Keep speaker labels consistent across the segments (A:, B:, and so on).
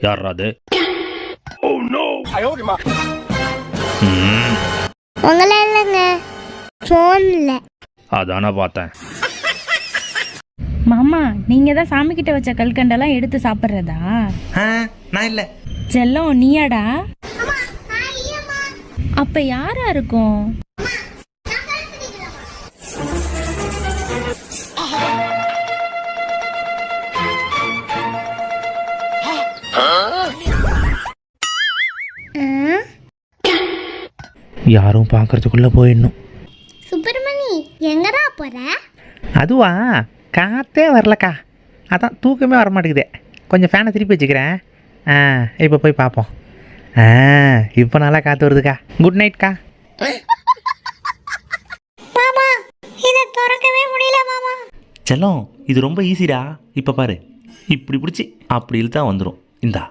A: யாரா அது?
B: உங்கள இல்லைங்க, ஃபோன்ல.
A: அதான பார்த்தேன்.
C: மாமா, நீங்க தான் சாமி கிட்ட வச்ச கல்கண்டெல்லாம் எடுத்து சாப்பிட்றதா?
D: நான் இல்ல
C: செல்லம், நீயாடா? அப்ப யாரா இருக்கும்?
D: யாரும் பார்க்கறதுக்குள்ள போயிடணும்.
B: சுப்பிரமணி, எங்கடா போற?
D: அதுவா, காற்றே வரலக்கா, அதான் தூக்கமே வர மாட்டேங்குதே. கொஞ்சம் ஃபேனை திருப்பி வச்சுக்கிறேன். இப்போ போய் பார்ப்போம். இப்போ நல்லா காற்று வருதுக்கா. குட் நைட்க்கா.
B: மாமா, இதை திறக்கவே முடியல மாமா.
D: செல்லம், இது ரொம்ப ஈஸிடா. இப்போ பாரு, இப்படி பிடிச்சி அப்படி இழுத்தா வந்துடும். இந்தா.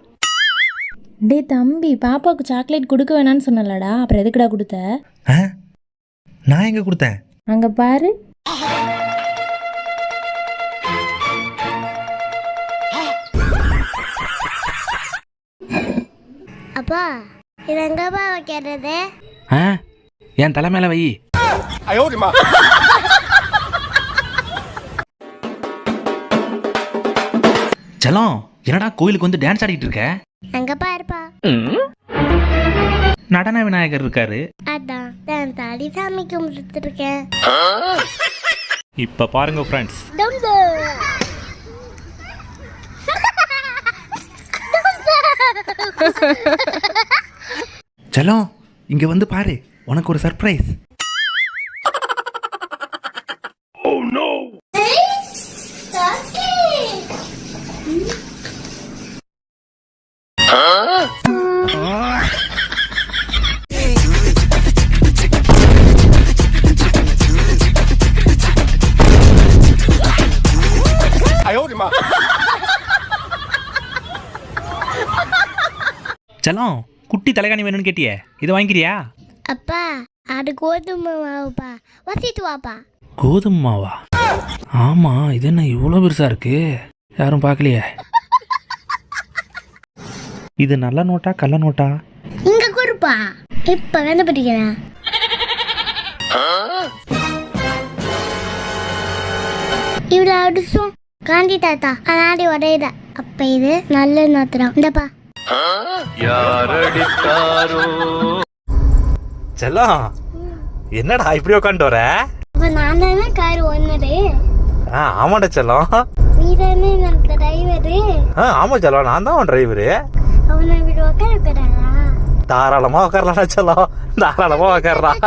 C: டே தம்பி, பாப்பாவுக்கு சாக்லேட் கொடுக்க வேணான்னு சொன்னலடா, அப்புறம் எதுக்குடா கொடுத்த?
D: நான் எங்கே கொடுத்தேன்?
C: அங்க பாரு.
B: அப்பா, இது எங்கப்பா வைக்கிறது?
D: என் தலை மேலே வை. செல்லம், என்னடா கோயிலுக்கு வந்து டான்ஸ் ஆடிட்டு இருக்க?
B: அங்கப்பா இருப்பா.
D: நடன விநாயகர் இருக்காரு.
B: அதான் நான் தாடி சாமி கும்பிட்டு இருக்கேன்.
A: இப்போ பாருங்க ஃப்ரெண்ட்ஸ்,
D: செல்லம், இங்க வந்து பாரு, உனக்கு ஒரு சர்ப்ரைஸ். செல்லம், குட்டி தலைகாணி வேணும்னு கேட்டியே, இதை வாங்கிக்கிறியா?
B: அப்பா, அது கோதுமை மாவுப்பா, வசிட்டு வாப்பா.
D: கோதுமை மாவா? ஆமா, இது என்ன இவ்வளோ பெருசா இருக்கு, யாரும் பார்க்கலையே. இது நல்ல நோட்டா கள்ள நோட்டா?
B: இங்க கொடுப்பா, இப்ப கண்டுபிடிக்கிறேன். இவ்வளோ அடிச்சும் காந்தி தாத்தா அனாடி உடையில. அப்ப இது நல்ல நோத்திரம். இந்தப்பா.
D: செல்லம், என்னடா இப்படி உட்காந்து வர?
B: அப்ப நான் தானே கார் ஓனரு.
D: ஆமாடா செல்லம்.
B: நீ தானே நம்ம டிரைவரு.
D: ஆமா செல்லம், நான் தான் உன் டிரைவரு.
B: அவனை இப்படி உட்கார வைக்கிறாரா?
D: தாராளமா உட்காரலாம் செல்லம், தாராளமா உட்காரலாம்.